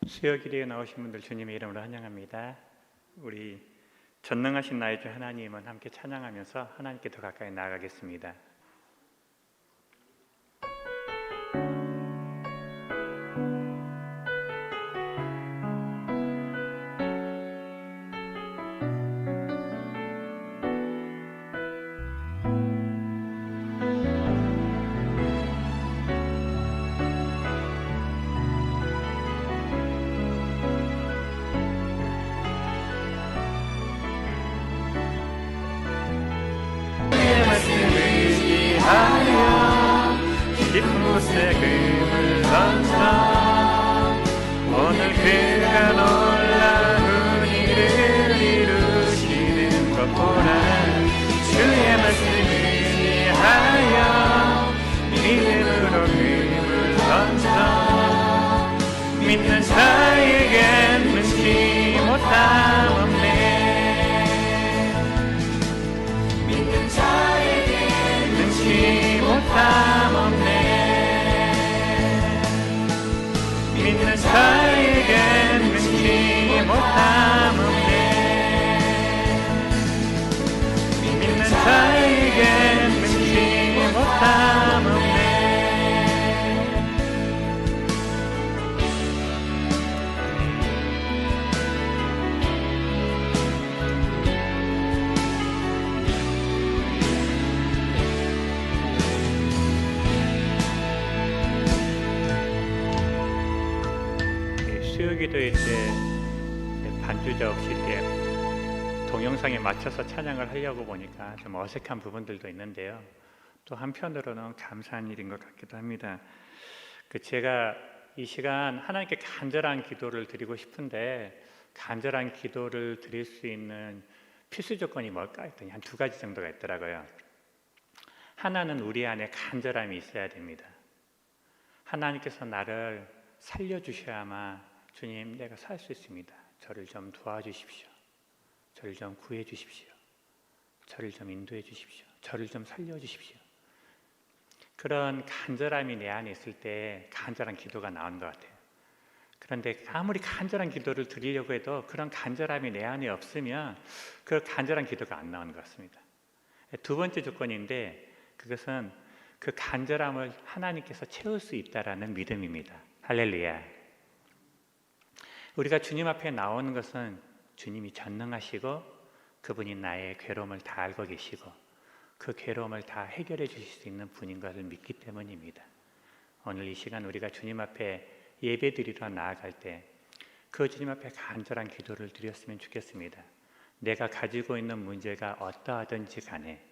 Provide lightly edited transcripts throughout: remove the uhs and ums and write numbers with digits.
수요기도에 나오신 분들 주님의 이름으로 환영합니다. 우리 전능하신 나의 주 하나님은 함께 찬양하면서 하나님께 더 가까이 나아가겠습니다. 깊은 곳에 금을 던져 오늘 그가 놀라운 일을 이루시는 것 보라. 주의 말씀을 의지하여 믿음으로 금을 던져 믿는 자에겐 능치 못함 없네. 믿는 자에겐 능치 못함 없네. 믿는 자에겐 능치 못함 없네. 믿는 자에겐 능치 못함 없네. 수요기도일 때 반주자 없이 이렇게 동영상에 맞춰서 찬양을 하려고 보니까 좀 어색한 부분들도 있는데요. 또 한편으로는 감사한 일인 것 같기도 합니다. 제가 이 시간 하나님께 간절한 기도를 드리고 싶은데 간절한 기도를 드릴 수 있는 필수 조건이 뭘까 했더니 한 두 가지 정도가 있더라고요. 하나는 우리 안에 간절함이 있어야 됩니다. 하나님께서 나를 살려주셔야만 주님, 내가 살 수 있습니다. 저를 좀 도와주십시오. 저를 좀 구해 주십시오. 저를 좀 인도해 주십시오. 저를 좀 살려주십시오. 그런 간절함이 내 안에 있을 때 간절한 기도가 나오는 것 같아요. 그런데 아무리 간절한 기도를 드리려고 해도 그런 간절함이 내 안에 없으면 그 간절한 기도가 안 나오는 것 같습니다. 두 번째 조건인데 그것은 그 간절함을 하나님께서 채울 수 있다라는 믿음입니다. 할렐루야. 우리가 주님 앞에 나오는 것은 주님이 전능하시고 그분이 나의 괴로움을 다 알고 계시고 그 괴로움을 다 해결해 주실 수 있는 분인 것을 믿기 때문입니다. 오늘 이 시간 우리가 주님 앞에 예배드리러 나아갈 때 그 주님 앞에 간절한 기도를 드렸으면 좋겠습니다. 내가 가지고 있는 문제가 어떠하든지 간에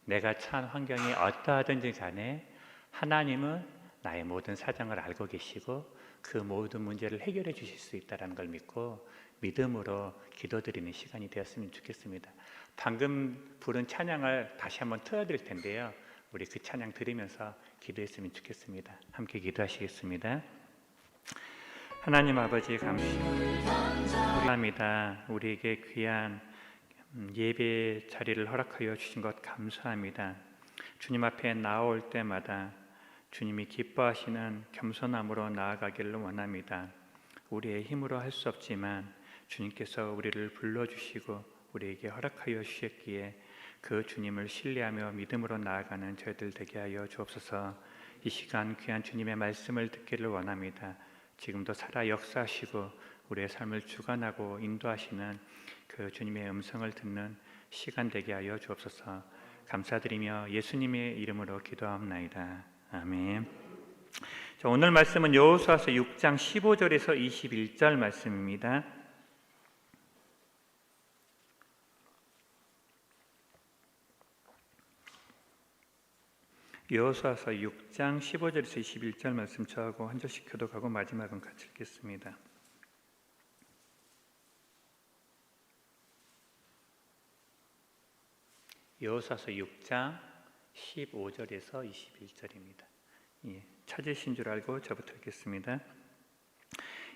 내가 처한 환경이 어떠하든지 간에 하나님은 나의 모든 사정을 알고 계시고 그 모든 문제를 해결해 주실 수 있다는 걸 믿고 믿음으로 기도드리는 시간이 되었으면 좋겠습니다. 방금 부른 찬양을 다시 한번 틀어드릴 텐데요. 우리 그 찬양 들으면서 기도했으면 좋겠습니다. 함께 기도하시겠습니다. 하나님 아버지 감사합니다. 우리에게 귀한 예배 자리를 허락하여 주신 것 감사합니다. 주님 앞에 나올 때마다 주님이 기뻐하시는 겸손함으로 나아가기를 원합니다. 우리의 힘으로 할 수 없지만 주님께서 우리를 불러주시고 우리에게 허락하여 주셨기에 그 주님을 신뢰하며 믿음으로 나아가는 저희들 되게 하여 주옵소서. 이 시간 귀한 주님의 말씀을 듣기를 원합니다. 지금도 살아 역사하시고 우리의 삶을 주관하고 인도하시는 그 주님의 음성을 듣는 시간 되게 하여 주옵소서. 감사드리며 예수님의 이름으로 기도하옵나이다. 아멘. 오늘 말씀은 여호수아서 6장 15절에서 21절 말씀입니다. 여호수아서 6장 15절에서 21절 말씀 저하고 한 절씩 교독하고 마지막은 같이 읽겠습니다. 여호수아서 6장 15절에서 21절입니다. 찾으신 줄 알고 저부터 읽겠습니다.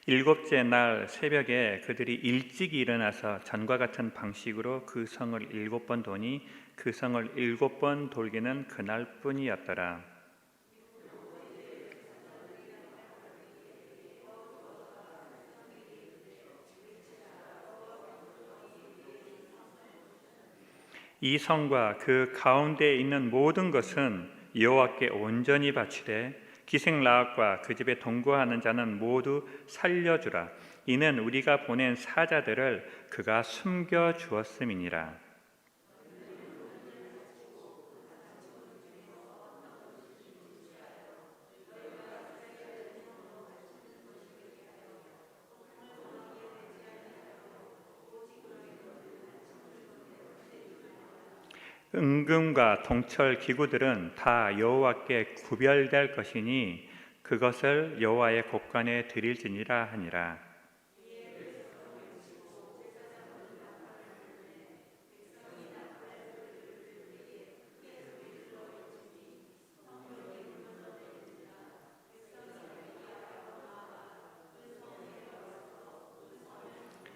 일곱째 날 새벽에 그들이 일찍 일어나서 전과 같은 방식으로 그 성을 7번 도니 그 성을 7번 돌기는 그날뿐이었더라. 이 성과 그 가운데에 있는 모든 것은 여호와께 온전히 바치되 기생라합과 그 집에 동거하는 자는 모두 살려주라. 이는 우리가 보낸 사자들을 그가 숨겨 주었음이니라. 은금과 동철 기구들은 다 여호와께 구별될 것이니 그것을 여호와의 곳간에 드릴지니라 하니라.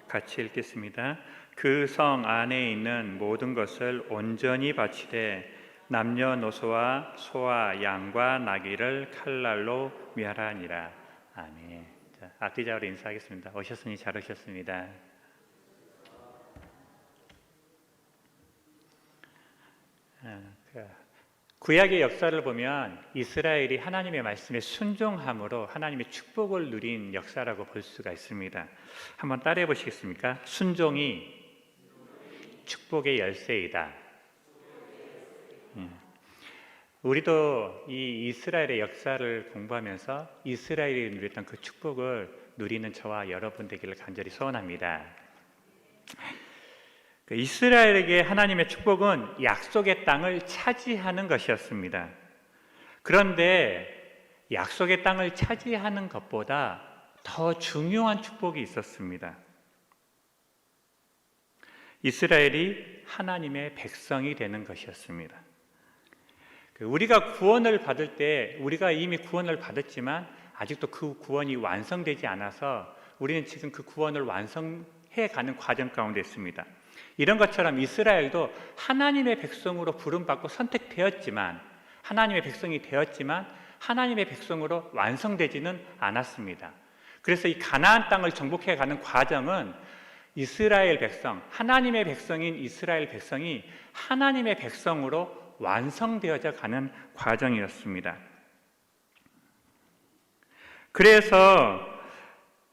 같이 읽겠습니다. 그 성 안에 있는 모든 것을 온전히 바치되 남녀노소와 소와 양과 나귀를 칼날로 멸하니라. 아멘. 자, 앞뒤자로 인사하겠습니다. 오셨으니 잘 오셨습니다. 구약의 역사를 보면 이스라엘이 하나님의 말씀에 순종함으로 하나님의 축복을 누린 역사라고 볼 수가 있습니다. 한번 따라해 보시겠습니까? 순종이 축복의 열쇠이다. 우리도 이 이스라엘의 역사를 공부하면서 이스라엘이 누렸던 그 축복을 누리는 저와 여러분 되기를 간절히 소원합니다. 이스라엘에게 하나님의 축복은 약속의 땅을 차지하는 것이었습니다. 그런데 약속의 땅을 차지하는 것보다 더 중요한 축복이 있었습니다. 이스라엘이 하나님의 백성이 되는 것이었습니다. 우리가 구원을 받을 때 우리가 이미 구원을 받았지만 아직도 그 구원이 완성되지 않아서 우리는 지금 그 구원을 완성해가는 과정 가운데 있습니다. 이런 것처럼 이스라엘도 하나님의 백성으로 부름받고 선택되었지만 하나님의 백성이 되었지만 하나님의 백성으로 완성되지는 않았습니다. 그래서 이 가나안 땅을 정복해가는 과정은 이스라엘 백성, 하나님의 백성인 이스라엘 백성이 하나님의 백성으로 완성되어져 가는 과정이었습니다. 그래서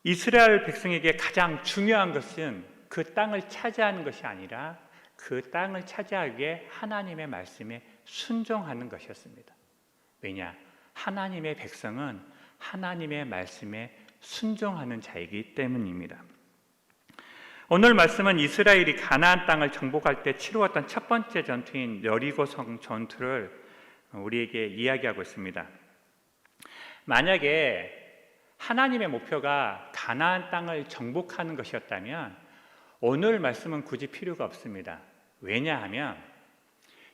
이스라엘 백성에게 가장 중요한 것은 그 땅을 차지하는 것이 아니라 그 땅을 차지하기 위해 하나님의 말씀에 순종하는 것이었습니다. 왜냐? 하나님의 백성은 하나님의 말씀에 순종하는 자이기 때문입니다. 오늘 말씀은 이스라엘이 가나안 땅을 정복할 때 치루었던 첫 번째 전투인 여리고성 전투를 우리에게 이야기하고 있습니다. 만약에 하나님의 목표가 가나안 땅을 정복하는 것이었다면 오늘 말씀은 굳이 필요가 없습니다. 왜냐하면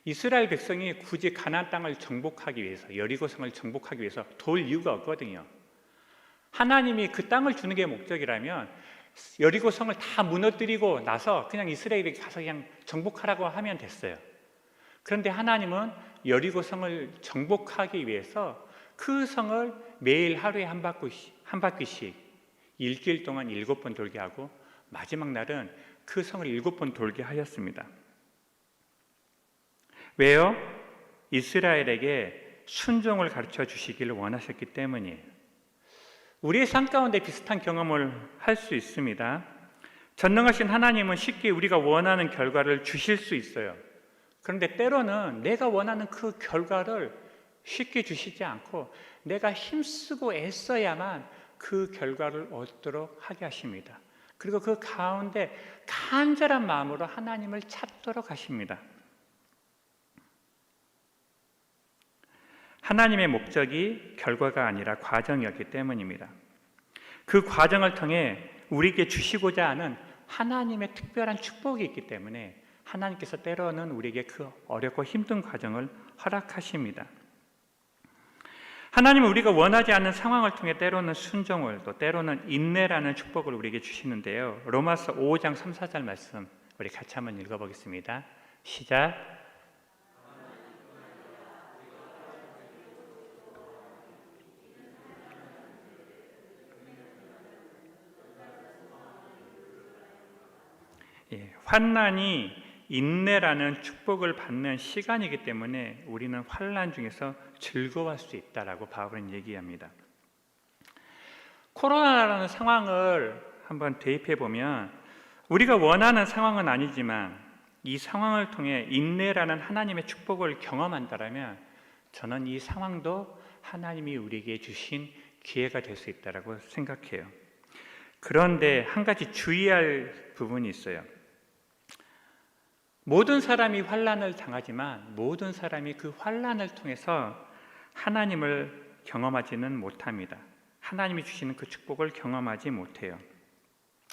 이스라엘 백성이 굳이 가나안 땅을 정복하기 위해서 여리고성을 정복하기 위해서 돌 이유가 없거든요. 하나님이 그 땅을 주는 게 목적이라면 여리고성을 다 무너뜨리고 나서 그냥 이스라엘이 가서 그냥 정복하라고 하면 됐어요. 그런데 하나님은 여리고성을 정복하기 위해서 그 성을 매일 하루에 한 바퀴씩 일주일 동안 7번 돌게 하고 마지막 날은 그 성을 7번 돌게 하였습니다. 왜요? 이스라엘에게 순종을 가르쳐 주시기를 원하셨기 때문이에요. 우리의 삶 가운데 비슷한 경험을 할 수 있습니다. 전능하신 하나님은 쉽게 우리가 원하는 결과를 주실 수 있어요. 그런데 때로는 내가 원하는 그 결과를 쉽게 주시지 않고 내가 힘쓰고 애써야만 그 결과를 얻도록 하게 하십니다. 그리고 그 가운데 간절한 마음으로 하나님을 찾도록 하십니다. 하나님의 목적이 결과가 아니라 과정이었기 때문입니다. 그 과정을 통해 우리에게 주시고자 하는 하나님의 특별한 축복이 있기 때문에 하나님께서 때로는 우리에게 그 어렵고 힘든 과정을 허락하십니다. 하나님은 우리가 원하지 않는 상황을 통해 때로는 순종을 또 때로는 인내라는 축복을 우리에게 주시는데요. 로마서 5장 3, 4절 말씀 우리 같이 한번 읽어보겠습니다. 시작. 환난이 인내라는 축복을 받는 시간이기 때문에 우리는 환난 중에서 즐거워할 수 있다라고 바울은 얘기합니다. 코로나라는 상황을 한번 대입해 보면 우리가 원하는 상황은 아니지만 이 상황을 통해 인내라는 하나님의 축복을 경험한다면 저는 이 상황도 하나님이 우리에게 주신 기회가 될 수 있다고 생각해요. 그런데 한 가지 주의할 부분이 있어요. 모든 사람이 환난을 당하지만 모든 사람이 그 환난을 통해서 하나님을 경험하지는 못합니다. 하나님이 주시는 그 축복을 경험하지 못해요.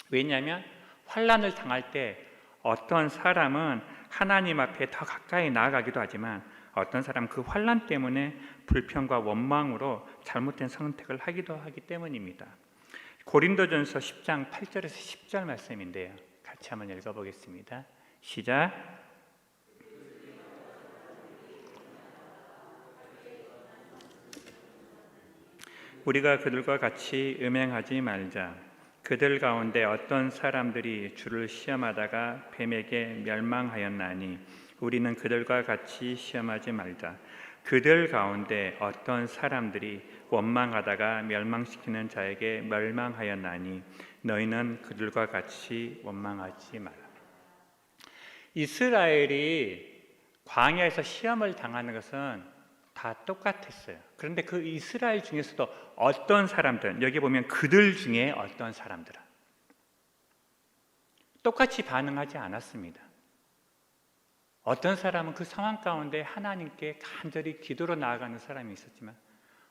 왜냐하면 환난을 당할 때 어떤 사람은 하나님 앞에 더 가까이 나아가기도 하지만 어떤 사람은 그 환난 때문에 불평과 원망으로 잘못된 선택을 하기도 하기 때문입니다. 고린도전서 10장 8절에서 10절 말씀인데요. 같이 한번 읽어보겠습니다. 시작. 우리가 그들과 같이 음행하지 말자. 그들 가운데 어떤 사람들이 주를 시험하다가 뱀에게 멸망하였나니 우리는 그들과 같이 시험하지 말자. 그들 가운데 어떤 사람들이 원망하다가 멸망시키는 자에게 멸망하였나니 너희는 그들과 같이 원망하지 말라. 이스라엘이 광야에서 시험을 당하는 것은 다 똑같았어요. 그런데 그 이스라엘 중에서도 어떤 사람들, 여기 보면 그들 중에 어떤 사람들은 똑같이 반응하지 않았습니다. 어떤 사람은 그 상황 가운데 하나님께 간절히 기도로 나아가는 사람이 있었지만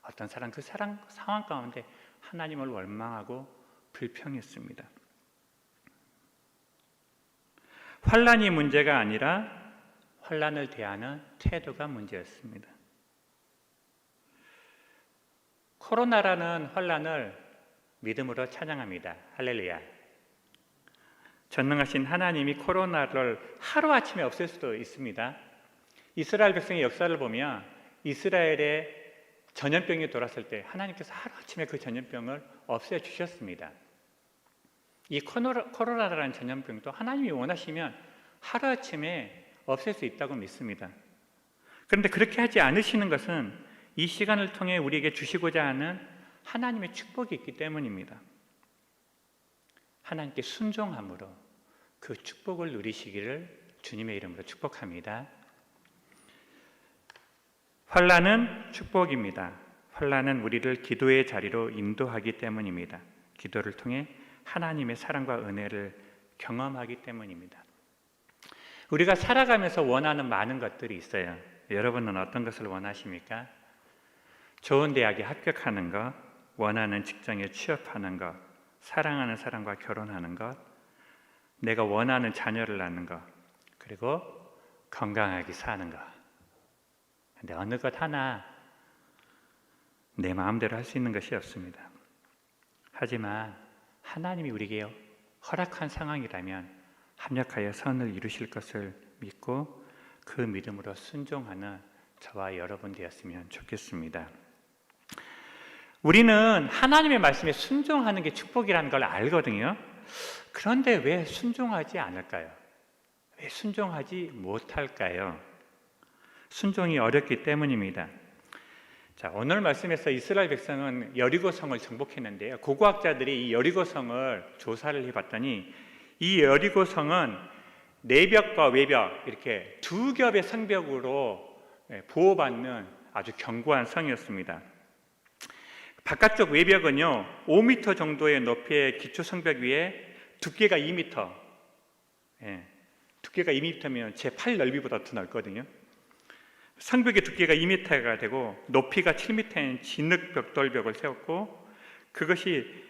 어떤 사람은 그 상황 가운데 하나님을 원망하고 불평했습니다. 환난이 문제가 아니라 환난을 대하는 태도가 문제였습니다. 코로나라는 환난을 믿음으로 찬양합니다. 할렐루야. 전능하신 하나님이 코로나를 하루아침에 없앨 수도 있습니다. 이스라엘 백성의 역사를 보면 이스라엘에 전염병이 돌았을 때 하나님께서 하루아침에 그 전염병을 없애주셨습니다. 이 코로나라는 전염병도 하나님이 원하시면 하루아침에 없앨 수 있다고 믿습니다. 그런데 그렇게 하지 않으시는 것은 이 시간을 통해 우리에게 주시고자 하는 하나님의 축복이 있기 때문입니다. 하나님께 순종함으로 그 축복을 누리시기를 주님의 이름으로 축복합니다. 환난은 축복입니다. 환난은 우리를 기도의 자리로 인도하기 때문입니다. 기도를 통해 하나님의 사랑과 은혜를 경험하기 때문입니다. 우리가 살아가면서 원하는 많은 것들이 있어요. 여러분은 어떤 것을 원하십니까? 좋은 대학에 합격하는 것, 원하는 직장에 취업하는 것, 사랑하는 사람과 결혼하는 것, 내가 원하는 자녀를 낳는 것, 그리고 건강하게 사는 것. 근데 어느 것 하나 내 마음대로 할 수 있는 것이 없습니다. 하지만 하나님이 우리에게 허락한 상황이라면 합력하여 선을 이루실 것을 믿고 그 믿음으로 순종하는 저와 여러분 되었으면 좋겠습니다. 우리는 하나님의 말씀에 순종하는 게 축복이라는 걸 알거든요. 그런데 왜 순종하지 않을까요? 왜 순종하지 못할까요? 순종이 어렵기 때문입니다. 자, 오늘 말씀에서 이스라엘 백성은 여리고성을 정복했는데요. 고고학자들이 이 여리고성을 조사를 해봤더니 이 여리고성은 내벽과 외벽 이렇게 두 겹의 성벽으로 보호받는 아주 견고한 성이었습니다. 바깥쪽 외벽은요 5m 정도의 높이의 기초 성벽 위에 두께가 2m, 두께가 2m면 제 팔 넓이보다 더 넓거든요. 성벽의 두께가 2m가 되고 높이가 7m인 진흙 벽돌벽을 세웠고, 그것이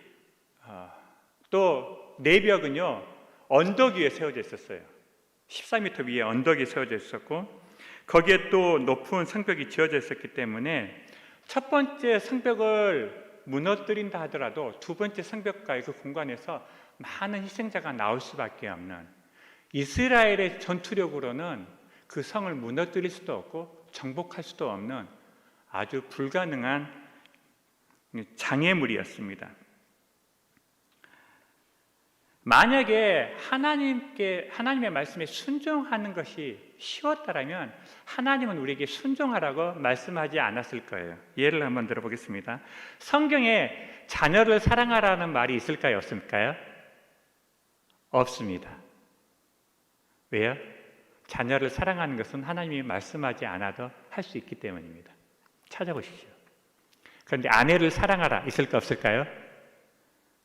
또 내벽은요 언덕 위에 세워져 있었어요. 14m 위에 언덕이 세워져 있었고, 거기에 또 높은 성벽이 지어져 있었기 때문에 첫 번째 성벽을 무너뜨린다 하더라도 두 번째 성벽과의 그 공간에서 많은 희생자가 나올 수밖에 없는, 이스라엘의 전투력으로는 그 성을 무너뜨릴 수도 없고 정복할 수도 없는 아주 불가능한 장애물이었습니다. 만약에 하나님의 말씀에 순종하는 것이 쉬웠다라면 하나님은 우리에게 순종하라고 말씀하지 않았을 거예요. 예를 한번 들어보겠습니다. 성경에 자녀를 사랑하라는 말이 있을까요? 없을까요? 없습니다. 왜요? 자녀를 사랑하는 것은 하나님이 말씀하지 않아도 할 수 있기 때문입니다. 찾아보십시오. 그런데 아내를 사랑하라 있을까 없을까요?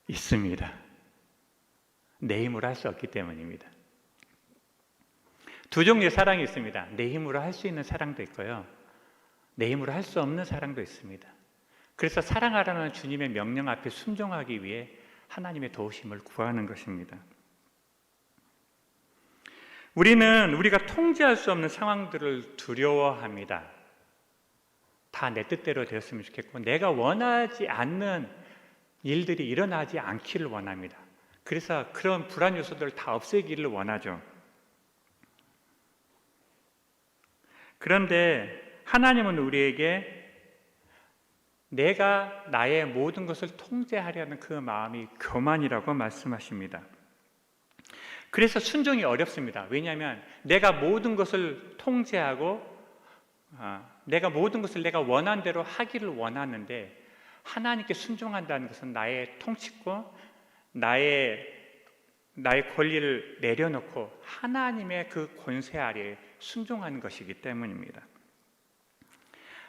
있습니다. 내 힘으로 할 수 없기 때문입니다. 두 종류의 사랑이 있습니다. 내 힘으로 할 수 있는 사랑도 있고요, 내 힘으로 할 수 없는 사랑도 있습니다. 그래서 사랑하라는 주님의 명령 앞에 순종하기 위해 하나님의 도우심을 구하는 것입니다. 우리는 우리가 통제할 수 없는 상황들을 두려워합니다. 다 내 뜻대로 되었으면 좋겠고 내가 원하지 않는 일들이 일어나지 않기를 원합니다. 그래서 그런 불안 요소들을 다 없애기를 원하죠. 그런데 하나님은 우리에게 내가 나의 모든 것을 통제하려는 그 마음이 교만이라고 말씀하십니다. 그래서 순종이 어렵습니다. 왜냐하면 내가 모든 것을 통제하고 내가 모든 것을 내가 원하는 대로 하기를 원하는데, 하나님께 순종한다는 것은 나의 통치권, 나의 권리를 내려놓고 하나님의 그 권세 아래에 순종하는 것이기 때문입니다.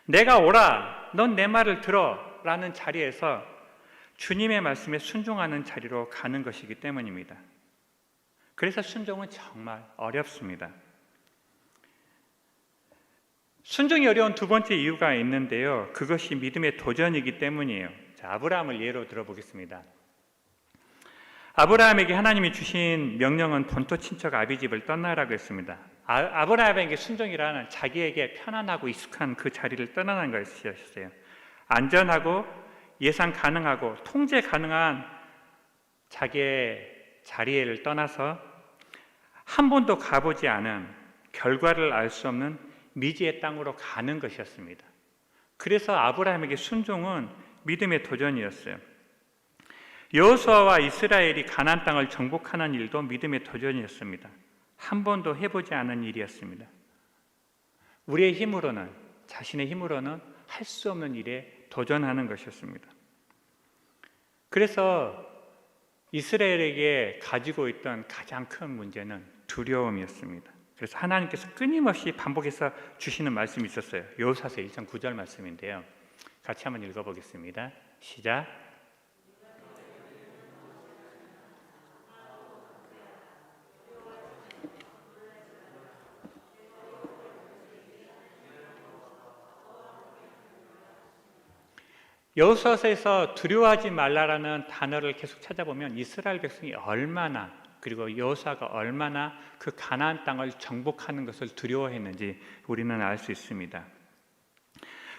내가 오라, 넌 내 말을 들어 라는 자리에서 주님의 말씀에 순종하는 자리로 가는 것이기 때문입니다. 그래서 순종은 정말 어렵습니다. 순종이 어려운 두 번째 이유가 있는데요, 그것이 믿음의 도전이기 때문이에요. 자, 아브라함을 예로 들어보겠습니다. 아브라함에게 하나님이 주신 명령은 본토 친척 아비집을 떠나라고 했습니다. 아브라함에게 순종이라는 자기에게 편안하고 익숙한 그 자리를 떠나는 것이었어요. 안전하고 예상 가능하고 통제 가능한 자기의 자리를 떠나서 한 번도 가보지 않은, 결과를 알 수 없는 미지의 땅으로 가는 것이었습니다. 그래서 아브라함에게 순종은 믿음의 도전이었어요. 여호수아와 이스라엘이 가나안 땅을 정복하는 일도 믿음의 도전이었습니다. 한 번도 해보지 않은 일이었습니다. 우리의 힘으로는, 자신의 힘으로는 할 수 없는 일에 도전하는 것이었습니다. 그래서 이스라엘에게 가지고 있던 가장 큰 문제는 두려움이었습니다. 그래서 하나님께서 끊임없이 반복해서 주시는 말씀이 있었어요. 여호수아서 1장 9절 말씀인데요, 같이 한번 읽어보겠습니다. 시작. 여호수아서에서 두려워하지 말라라는 단어를 계속 찾아보면 이스라엘 백성이 얼마나, 그리고 여호수아가 얼마나 그 가나안 땅을 정복하는 것을 두려워했는지 우리는 알 수 있습니다.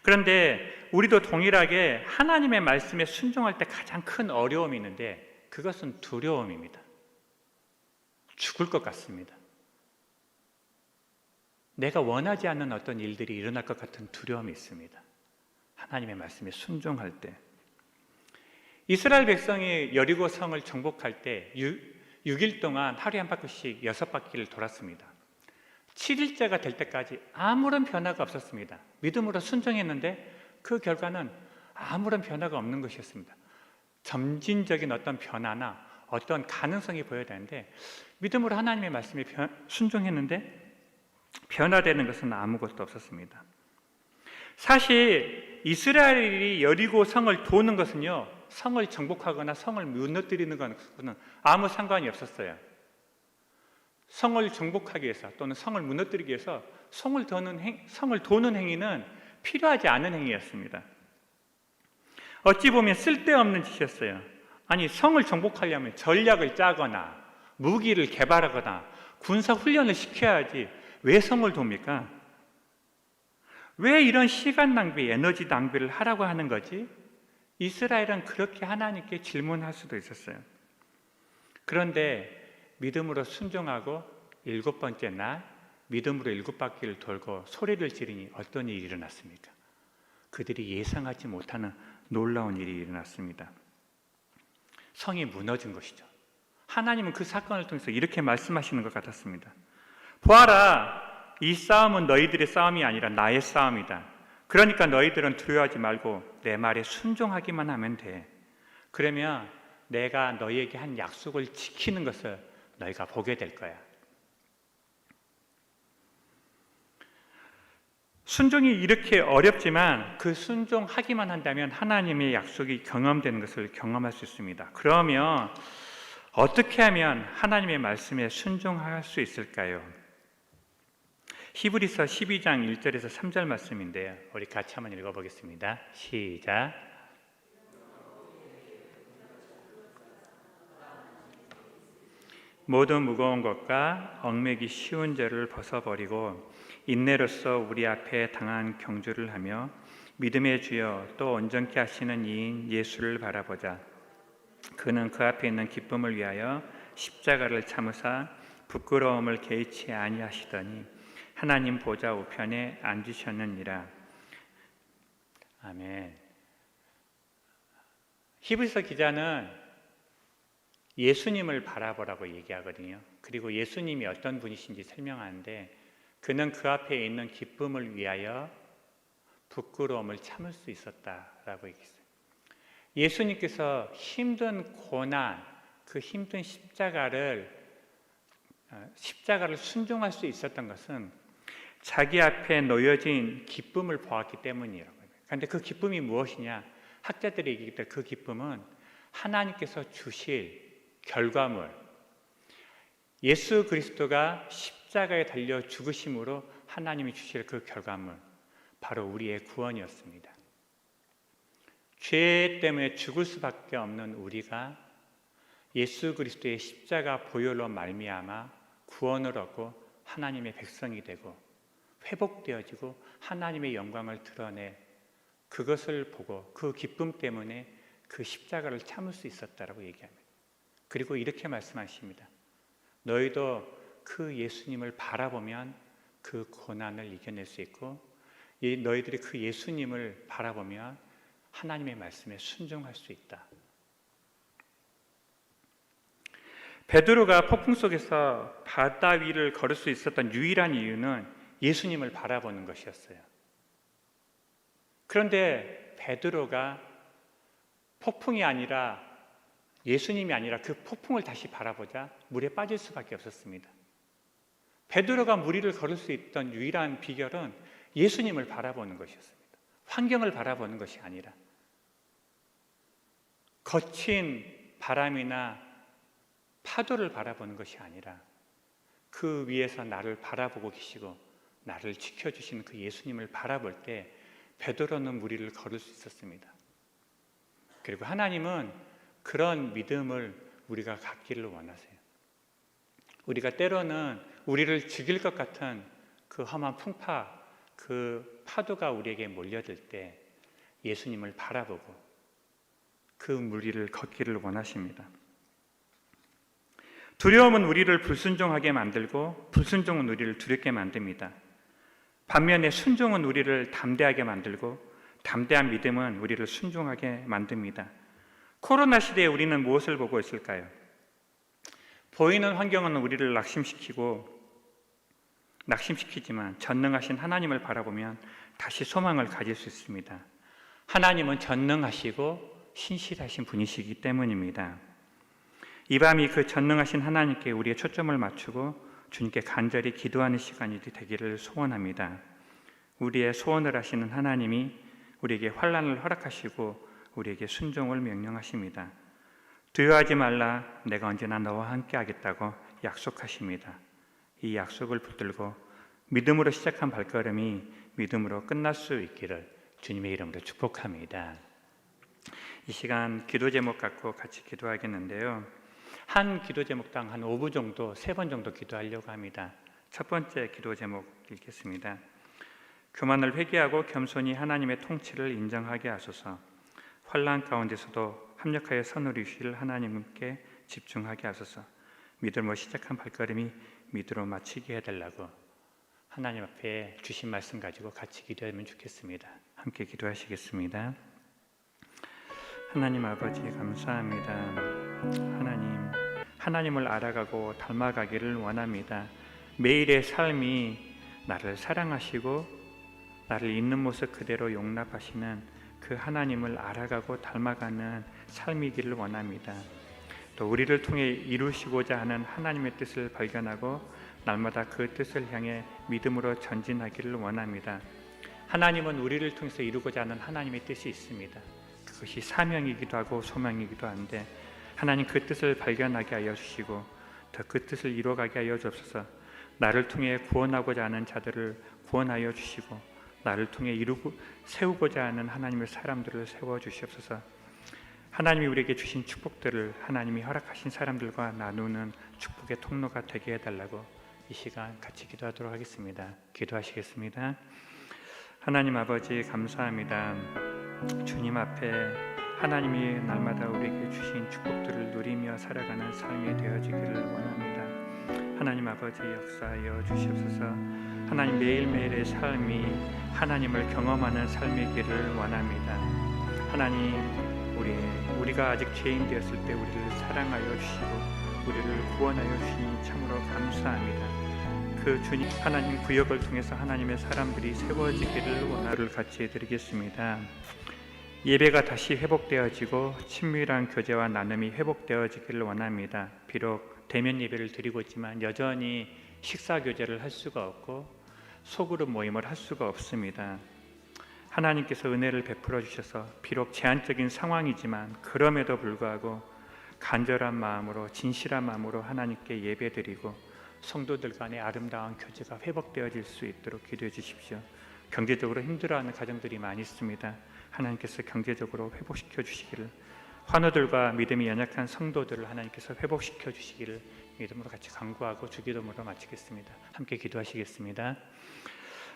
그런데 우리도 동일하게 하나님의 말씀에 순종할 때 가장 큰 어려움이 있는데, 그것은 두려움입니다. 죽을 것 같습니다. 내가 원하지 않는 어떤 일들이 일어날 것 같은 두려움이 있습니다. 하나님의 말씀에 순종할 때. 이스라엘 백성이 여리고 성을 정복할 때 6일 동안 하루에 한 바퀴씩 6바퀴를 돌았습니다. 7일째가 될 때까지 아무런 변화가 없었습니다. 믿음으로 순종했는데 그 결과는 아무런 변화가 없는 것이었습니다. 점진적인 어떤 변화나 어떤 가능성이 보여야 되는데, 믿음으로 하나님의 말씀에 순종했는데 변화되는 것은 아무것도 없었습니다. 사실 이스라엘이 여리고 성을 도는 것은요, 성을 정복하거나 성을 무너뜨리는 것과는 아무 상관이 없었어요. 성을 정복하기 위해서 또는 성을 무너뜨리기 위해서 성을 도는 행위는 필요하지 않은 행위였습니다. 어찌 보면 쓸데없는 짓이었어요. 아니, 성을 정복하려면 전략을 짜거나 무기를 개발하거나 군사 훈련을 시켜야지 왜 성을 돕니까? 왜 이런 시간 낭비, 에너지 낭비를 하라고 하는 거지? 이스라엘은 그렇게 하나님께 질문할 수도 있었어요. 그런데 믿음으로 순종하고 7번째 날 믿음으로 7바퀴를 돌고 소리를 지르니 어떤 일이 일어났습니까? 그들이 예상하지 못하는 놀라운 일이 일어났습니다. 성이 무너진 것이죠. 하나님은 그 사건을 통해서 이렇게 말씀하시는 것 같았습니다. 보아라, 이 싸움은 너희들의 싸움이 아니라 나의 싸움이다. 그러니까 너희들은 두려워하지 말고 내 말에 순종하기만 하면 돼. 그러면 내가 너희에게 한 약속을 지키는 것을 너희가 보게 될 거야. 순종이 이렇게 어렵지만 그 순종하기만 한다면 하나님의 약속이 경험되는 것을 경험할 수 있습니다. 그러면 어떻게 하면 하나님의 말씀에 순종할 수 있을까요? 히브리서 12장 1절에서 3절 말씀인데요. 우리 같이 한번 읽어보겠습니다. 시작. 모든 무거운 것과 얽매기 쉬운 죄를 벗어버리고 인내로써 우리 앞에 당한 경주를 하며 믿음의 주여 또 온전케 하시는 이인 예수를 바라보자. 그는 그 앞에 있는 기쁨을 위하여 십자가를 참으사 부끄러움을 개의치 아니하시더니 하나님 보좌 우편에 앉으셨느니라. 아멘. 히브리서 기자는 예수님을 바라보라고 얘기하거든요. 그리고 예수님이 어떤 분이신지 설명하는데 그는 그 앞에 있는 기쁨을 위하여 부끄러움을 참을 수 있었다라고 얘기했어요. 예수님께서 힘든 고난, 그 힘든 십자가를 순종할 수 있었던 것은 자기 앞에 놓여진 기쁨을 보았기 때문이라고 해요. 그런데 그 기쁨이 무엇이냐? 학자들이 얘기할 때 그 기쁨은 하나님께서 주실 결과물, 예수 그리스도가 십자가에 달려 죽으심으로 하나님이 주실 그 결과물, 바로 우리의 구원이었습니다. 죄 때문에 죽을 수밖에 없는 우리가 예수 그리스도의 십자가 보혈로 말미암아 구원을 얻고 하나님의 백성이 되고 회복되어지고 하나님의 영광을 드러내 그것을 보고 그 기쁨 때문에 그 십자가를 참을 수 있었다라고 얘기합니다. 그리고 이렇게 말씀하십니다. 너희도 그 예수님을 바라보면 그 고난을 이겨낼 수 있고 너희들이 그 예수님을 바라보면 하나님의 말씀에 순종할 수 있다. 베드로가 폭풍 속에서 바다 위를 걸을 수 있었던 유일한 이유는 예수님을 바라보는 것이었어요. 그런데 베드로가 폭풍이 아니라 예수님이 아니라 그 폭풍을 다시 바라보자 물에 빠질 수밖에 없었습니다. 베드로가 물 위를 걸을 수 있던 유일한 비결은 예수님을 바라보는 것이었습니다. 환경을 바라보는 것이 아니라 거친 바람이나 파도를 바라보는 것이 아니라 그 위에서 나를 바라보고 계시고 나를 지켜주시는 그 예수님을 바라볼 때 베드로는 물 위를 걸을 수 있었습니다. 그리고 하나님은 그런 믿음을 우리가 갖기를 원하세요. 우리가 때로는 우리를 죽일 것 같은 그 험한 풍파, 그 파도가 우리에게 몰려들 때 예수님을 바라보고 그 물 위를 걷기를 원하십니다. 두려움은 우리를 불순종하게 만들고 불순종은 우리를 두렵게 만듭니다. 반면에 순종은 우리를 담대하게 만들고 담대한 믿음은 우리를 순종하게 만듭니다. 코로나 시대에 우리는 무엇을 보고 있을까요? 보이는 환경은 우리를 낙심시키지만 전능하신 하나님을 바라보면 다시 소망을 가질 수 있습니다. 하나님은 전능하시고 신실하신 분이시기 때문입니다. 이 밤이 그 전능하신 하나님께 우리의 초점을 맞추고 주님께 간절히 기도하는 시간이 되기를 소원합니다. 우리의 소원을 하시는 하나님이 우리에게 환난을 허락하시고 우리에게 순종을 명령하십니다. 두려워하지 말라, 내가 언제나 너와 함께 하겠다고 약속하십니다. 이 약속을 붙들고 믿음으로 시작한 발걸음이 믿음으로 끝날 수 있기를 주님의 이름으로 축복합니다. 이 시간 기도 제목 갖고 같이 기도하겠는데요. 한 기도 제목당 한 5분 정도, 3번 정도 기도하려고 합니다. 첫 번째 기도 제목 읽겠습니다. 교만을 회개하고 겸손히 하나님의 통치를 인정하게 하소서. 환난 가운데서도 합력하여 선을 이루실 하나님께 집중하게 하소서. 믿음으로 시작한 발걸음이 믿음으로 마치게 해달라고 하나님 앞에 주신 말씀 가지고 같이 기도하면 좋겠습니다. 함께 기도하시겠습니다. 하나님 아버지 감사합니다. 하나님을 알아가고 닮아가기를 원합니다. 매일의 삶이 나를 사랑하시고 나를 있는 모습 그대로 용납하시는 그 하나님을 알아가고 닮아가는 삶이기를 원합니다. 또 우리를 통해 이루시고자 하는 하나님의 뜻을 발견하고 날마다 그 뜻을 향해 믿음으로 전진하기를 원합니다. 하나님은 우리를 통해서 이루고자 하는 하나님의 뜻이 있습니다. 그것이 사명이기도 하고 소망이기도 한데 하나님 그 뜻을 발견하게 하여 주시고 더 그 뜻을 이루어가게 하여 주옵소서. 나를 통해 구원하고자 하는 자들을 구원하여 주시고 나를 통해 세우고자 하는 하나님의 사람들을 세워 주시옵소서. 하나님이 우리에게 주신 축복들을 하나님이 허락하신 사람들과 나누는 축복의 통로가 되게 해달라고 이 시간 같이 기도하도록 하겠습니다. 기도하시겠습니다. 하나님 아버지 감사합니다. 주님 앞에 하나님이 날마다 우리에게 주신 축복들을 누리며 살아가는 삶이 되어지기를 원합니다. 하나님 아버지 역사하여 주시옵소서. 하나님 매일매일의 삶이 하나님을 경험하는 삶이기를 원합니다. 하나님 우리가 아직 죄인 되었을 때 우리를 사랑하여 주시고 우리를 구원하여 주시니 참으로 감사합니다. 그 주님 하나님 구역을 통해서 하나님의 사람들이 세워지기를 원하를 같이 드리겠습니다. 예배가 다시 회복되어지고 친밀한 교제와 나눔이 회복되어지기를 원합니다. 비록 대면 예배를 드리고 있지만 여전히 식사 교제를 할 수가 없고 소그룹 모임을 할 수가 없습니다. 하나님께서 은혜를 베풀어 주셔서 비록 제한적인 상황이지만 그럼에도 불구하고 간절한 마음으로 진실한 마음으로 하나님께 예배드리고 성도들 간의 아름다운 교제가 회복되어질 수 있도록 기도해 주십시오. 경제적으로 힘들어하는 가정들이 많이 있습니다. 하나님께서 경제적으로 회복시켜 주시기를, 환우들과 믿음이 연약한 성도들을 하나님께서 회복시켜 주시기를 믿음으로 같이 간구하고 주기도문으로 마치겠습니다. 함께 기도하시겠습니다.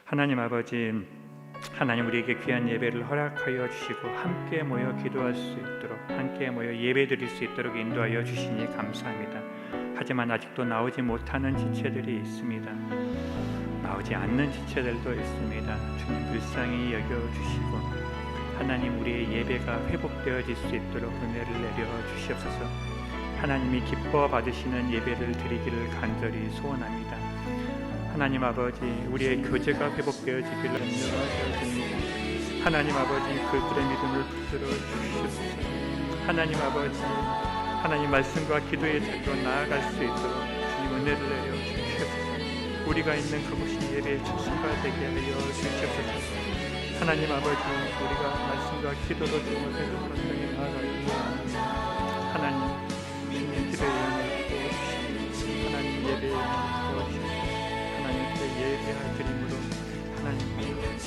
하나님 아버지, 하나님 우리에게 귀한 예배를 허락하여 주시고 함께 모여 기도할 수 있도록, 함께 모여 예배드릴 수 있도록 인도하여 주시니 감사합니다. 하지만 아직도 나오지 못하는 지체들이 있습니다. 나오지 않는 지체들도 있습니다. 주님 불쌍히 여겨주시고 하나님 우리의 예배가 회복되어질 수 있도록 은혜를 내려 주시옵소서. 하나님이 기뻐 받으시는 예배를 드리기를 간절히 소원합니다. 하나님 아버지, 우리의 교제가 회복되어지기를 염려하여 줍니다. 하나님 아버지, 그들의 믿음을 붙들어 주시옵소서. 하나님 아버지, 하나님 말씀과 기도의 자리로 나아갈 수 있도록 주님 은혜를 내려 주시옵소서. 우리가 있는 그곳이 예배의 처소가 되게 하여 주시옵소서. 하나님 아버지, 우리가 말씀과 기도로 주님을 건강히 나아가기를 원합니다. 하나님, 주님 기도의 영을 부어주시고 하나님 예배에 부어주시고 하나님께 예배할 드림으로 하나님께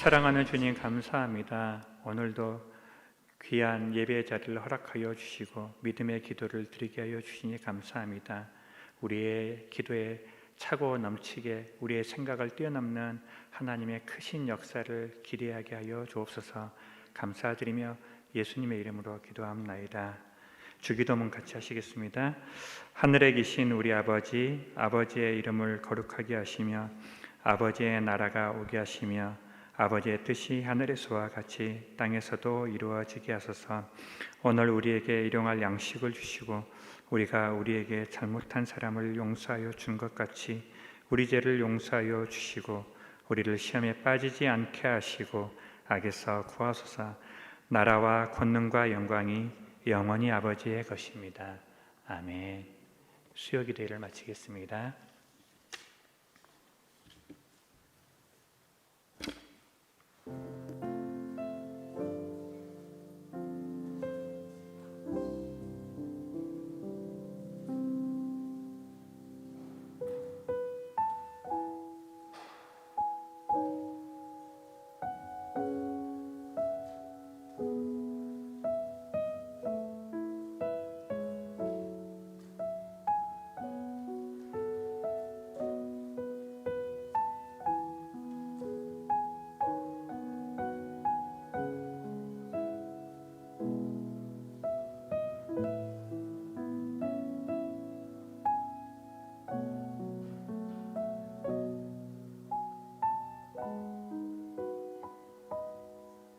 사랑하는 주님 감사합니다. 오늘도 귀한 예배의 자리를 허락하여 주시고 믿음의 기도를 드리게 하여 주시니 감사합니다. 우리의 기도에 차고 넘치게 우리의 생각을 뛰어넘는 하나님의 크신 역사를 기대하게 하여 주옵소서. 감사드리며 예수님의 이름으로 기도합나이다. 주기도문 같이 하시겠습니다. 하늘에 계신 우리 아버지, 아버지의 이름을 거룩하게 하시며 아버지의 나라가 오게 하시며 아버지의 뜻이 하늘에서와 같이 땅에서도 이루어지게 하소서. 오늘 우리에게 일용할 양식을 주시고 우리가 우리에게 잘못한 사람을 용서하여 준 것 같이 우리 죄를 용서하여 주시고 우리를 시험에 빠지지 않게 하시고 악에서 구하소서. 나라와 권능과 영광이 영원히 아버지의 것입니다. 아멘. 수요 기도회를 마치겠습니다.